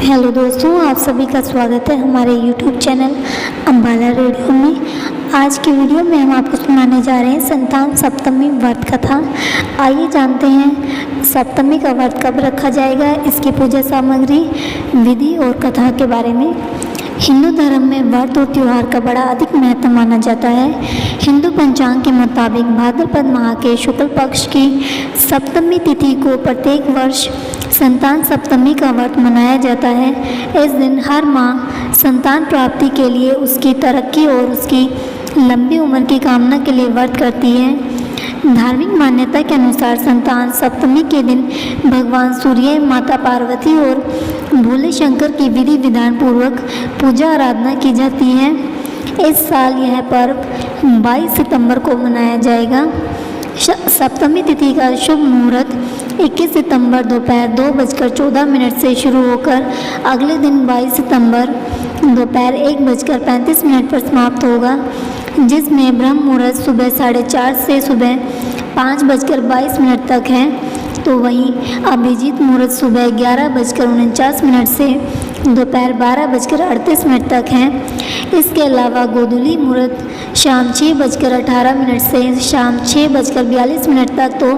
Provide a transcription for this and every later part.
Hello दोस्तों, आप सभी का स्वागत है हमारे YouTube चैनल अम्बाला रेडियो में। आज की वीडियो में हम आपको सुनाने जा रहे हैं संतान सप्तमी व्रत कथा। आइए जानते हैं सप्तमी का व्रत कब रखा जाएगा, इसकी पूजा सामग्री, विधि और कथा के बारे में। हिंदू धर्म में व्रत और त्यौहार का बड़ा अधिक महत्व माना जाता है। हिंदू पंचांग के मुताबिक भाद्रपद माह के शुक्ल पक्ष की सप्तमी तिथि को प्रत्येक वर्ष संतान सप्तमी का व्रत मनाया जाता है। इस दिन हर माँ संतान प्राप्ति के लिए, उसकी तरक्की और उसकी लंबी उम्र की कामना के लिए व्रत करती है। धार्मिक मान्यता के अनुसार संतान सप्तमी के दिन भगवान सूर्य, माता पार्वती और भोले शंकर की विधि विधान पूर्वक पूजा आराधना की जाती है। इस साल यह पर्व 22 सितंबर को मनाया जाएगा। सप्तमी तिथि का शुभ मुहूर्त 21 सितंबर दोपहर 2:14 से शुरू होकर अगले दिन 22 सितंबर दोपहर 1:35 पर समाप्त होगा, जिसमें ब्रह्म मुहूर्त सुबह 4:30 से सुबह 5:22 तक है। तो वहीं अभिजीत मुहूर्त सुबह 11:49 से दोपहर 12:38 तक है। इसके अलावा गोधूली मुहूर्त शाम 6:18 से शाम 6:42 तक, तो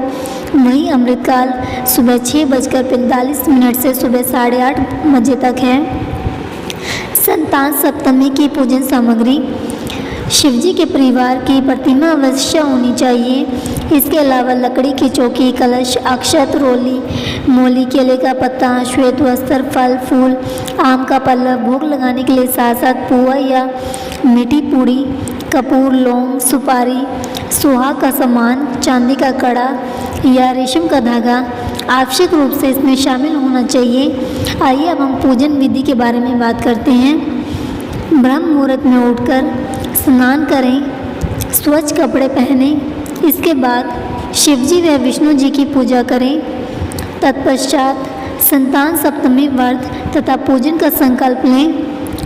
वहीं अमृतकाल सुबह 6:45 से सुबह 8:30 बजे तक है। संतान सप्तमी की पूजन सामग्री: शिवजी के परिवार की प्रतिमा अवश्य होनी चाहिए। इसके अलावा लकड़ी की चौकी, कलश, अक्षत, रोली, मूली, केले का पत्ता, श्वेत वस्त्र, फल फूल, आम का पल्लव, भोग लगाने के लिए साथ साथ पुआ या मीठी पूड़ी, कपूर, लौंग, सुपारी, सुहाग का सामान, चांदी का कड़ा या रेशम का धागा आवश्यक रूप से इसमें शामिल होना चाहिए। आइए अब हम पूजन विधि के बारे में बात करते हैं। ब्रह्म मुहूर्त में उठकर स्नान करें, स्वच्छ कपड़े पहने। इसके बाद शिवजी व विष्णु जी की पूजा करें। तत्पश्चात संतान सप्तमी व्रत तथा पूजन का संकल्प लें।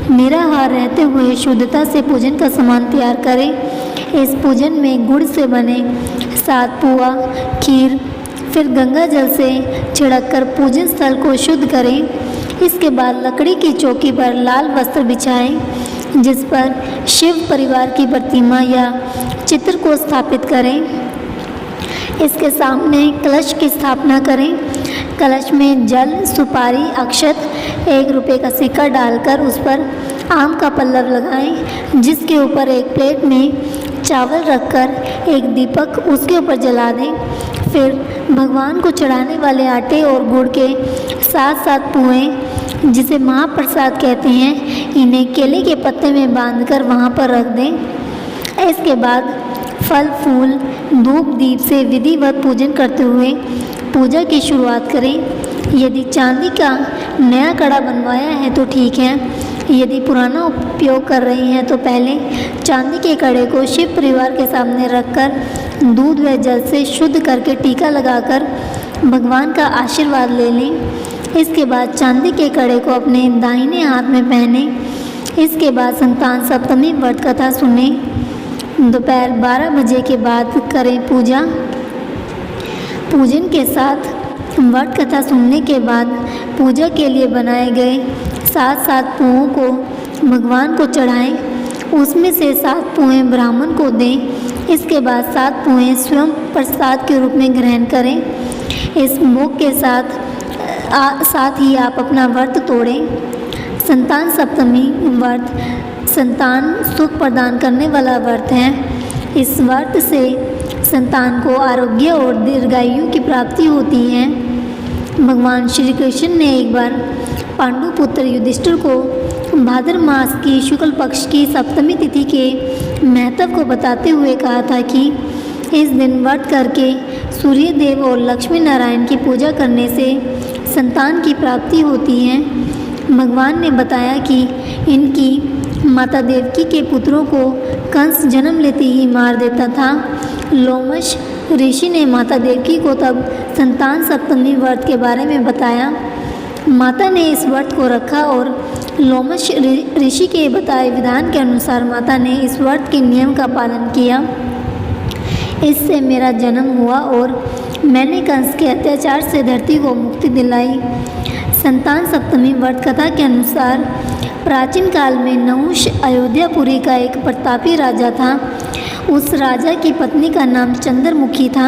निराहार रहते हुए शुद्धता से पूजन का सामान तैयार करें। इस पूजन में गुड़ से बने 7 पुआ, खीर, फिर गंगा जल से छिड़ककर पूजन स्थल को शुद्ध करें। इसके बाद लकड़ी की चौकी पर लाल वस्त्र बिछाएं, जिस पर शिव परिवार की प्रतिमा या चित्र को स्थापित करें। इसके सामने कलश की स्थापना करें। कलश में जल, सुपारी, अक्षत, 1 रुपये का सिक्का डालकर उस पर आम का पल्लव लगाएं, जिसके ऊपर एक प्लेट में चावल रखकर एक दीपक उसके ऊपर जला दें। फिर भगवान को चढ़ाने वाले आटे और गुड़ के 7 पुएं, जिसे महाप्रसाद कहते हैं, इन्हें केले के पत्ते में बांधकर वहाँ पर रख दें। इसके बाद फल फूल, धूप दीप से विधिवत पूजन करते हुए पूजा की शुरुआत करें। यदि चांदी का नया कड़ा बनवाया है तो ठीक है, यदि पुराना उपयोग कर रही हैं तो पहले चांदी के कड़े को शिव परिवार के सामने रखकर दूध व जल से शुद्ध करके टीका लगाकर भगवान का आशीर्वाद ले लें। इसके बाद चांदी के कड़े को अपने दाहिने हाथ में पहने। इसके बाद संतान सप्तमी व्रत कथा सुने। दोपहर 12 बजे के बाद करें पूजा। पूजन के साथ व्रत कथा सुनने के बाद पूजा के लिए बनाए गए 7 पुओं को भगवान को चढ़ाएं। उसमें से 7 पुएं ब्राह्मण को दें। इसके बाद 7 पुएं स्वयं प्रसाद के रूप में ग्रहण करें। इस भोग के साथ ही आप अपना व्रत तोड़ें। संतान सप्तमी व्रत संतान सुख प्रदान करने वाला व्रत है। इस व्रत से संतान को आरोग्य और दीर्घायु की प्राप्ति होती है। भगवान श्री कृष्ण ने एक बार पांडु पुत्र युधिष्ठिर को भाद्र मास की शुक्ल पक्ष की सप्तमी तिथि के महत्व को बताते हुए कहा था कि इस दिन व्रत करके सूर्य देव और लक्ष्मी नारायण की पूजा करने से संतान की प्राप्ति होती है। भगवान ने बताया कि इनकी माता देवकी के पुत्रों को कंस जन्म लेते ही मार देता था। लोमश ऋषि ने माता देवकी को तब संतान सप्तमी व्रत के बारे में बताया। माता ने इस व्रत को रखा और लोमश ऋषि के बताए विधान के अनुसार माता ने इस व्रत के नियम का पालन किया। इससे मेरा जन्म हुआ और मैंने कंस के अत्याचार से धरती को मुक्ति दिलाई। संतान सप्तमी व्रत कथा के अनुसार प्राचीन काल में नहुष अयोध्यापुरी का एक प्रतापी राजा था। उस राजा की पत्नी का नाम चंद्रमुखी था।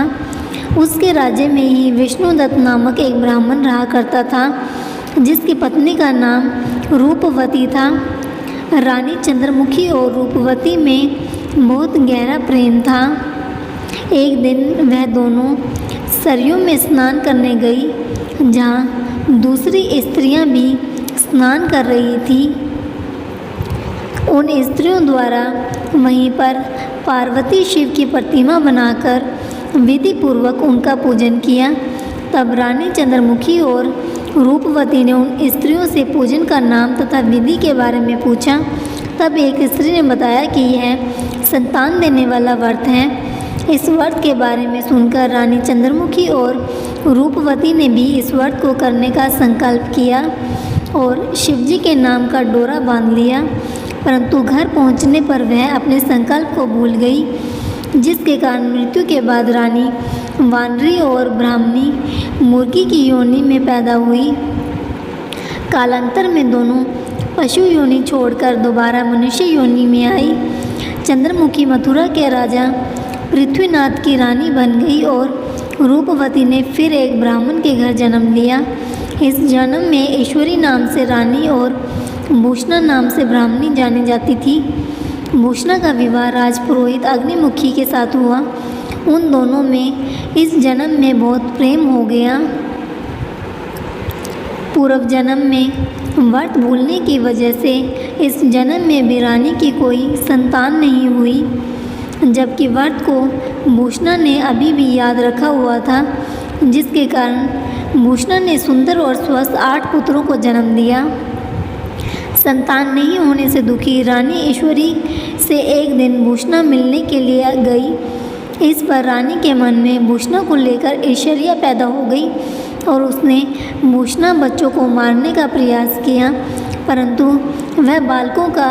उसके राज्य में ही विष्णुदत्त नामक एक ब्राह्मण रहा करता था, जिसकी पत्नी का नाम रूपवती था। रानी चंद्रमुखी और रूपवती में बहुत गहरा प्रेम था। एक दिन वह दोनों सरयू में स्नान करने गई, जहाँ दूसरी स्त्रियां भी स्नान कर रही थी। उन स्त्रियों द्वारा वहीं पर पार्वती शिव की प्रतिमा बनाकर विधि पूर्वक उनका पूजन किया। तब रानी चंद्रमुखी और रूपवती ने उन स्त्रियों से पूजन का नाम तथा विधि के बारे में पूछा। तब एक स्त्री ने बताया कि यह संतान देने वाला व्रत है। इस व्रत के बारे में सुनकर रानी चंद्रमुखी और रूपवती ने भी इस व्रत को करने का संकल्प किया और शिवजी के नाम का डोरा बांध लिया। परंतु घर पहुंचने पर वह अपने संकल्प को भूल गई, जिसके कारण मृत्यु के बाद रानी वानरी और ब्राह्मणी मुर्गी की योनि में पैदा हुई। कालांतर में दोनों पशु योनि छोड़कर दोबारा मनुष्य योनि में आई। चंद्रमुखी मथुरा के राजा पृथ्वीनाथ की रानी बन गई और रूपवती ने फिर एक ब्राह्मण के घर जन्म लिया। इस जन्म में ईश्वरी नाम से रानी और भूषणा नाम से ब्राह्मणी जानी जाती थी। भूषणा का विवाह राजपुरोहित अग्निमुखी के साथ हुआ। उन दोनों में इस जन्म में बहुत प्रेम हो गया। पूर्व जन्म में व्रत भूलने की वजह से इस जन्म में भी रानी की कोई संतान नहीं हुई, जबकि व्रत को भूषणा ने अभी भी याद रखा हुआ था, जिसके कारण भूषणा ने सुंदर और स्वस्थ 8 पुत्रों को जन्म दिया। संतान नहीं होने से दुखी रानी ईश्वरी से एक दिन भूषणा मिलने के लिए गई। इस पर रानी के मन में भूषणा को लेकर ईर्ष्या पैदा हो गई और उसने भूषणा बच्चों को मारने का प्रयास किया, परंतु वह बालकों का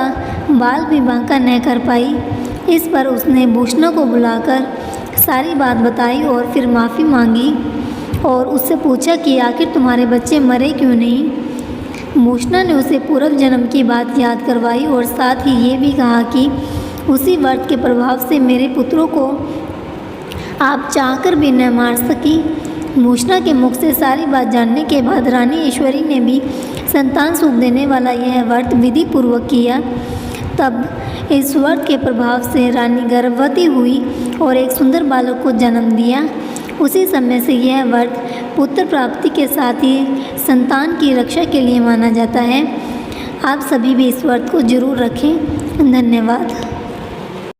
बाल भी बांका न कर पाई। इस पर उसने भूषणा को बुलाकर सारी बात बताई और फिर माफ़ी मांगी और उससे पूछा कि आखिर तुम्हारे बच्चे मरे क्यों नहीं। भूषणा ने उसे पूर्व जन्म की बात याद करवाई और साथ ही ये भी कहा कि उसी व्रत के प्रभाव से मेरे पुत्रों को आप चाहकर भी न मार सकी। भूषणा के मुख से सारी बात जानने के बाद रानी ईश्वरी ने भी संतान सुख देने वाला यह व्रत विधि पूर्वक किया। तब इस व्रत के प्रभाव से रानी गर्भवती हुई और एक सुंदर बालक को जन्म दिया। उसी समय से यह व्रत पुत्र प्राप्ति के साथ ही संतान की रक्षा के लिए माना जाता है। आप सभी भी इस व्रत को जरूर रखें। धन्यवाद।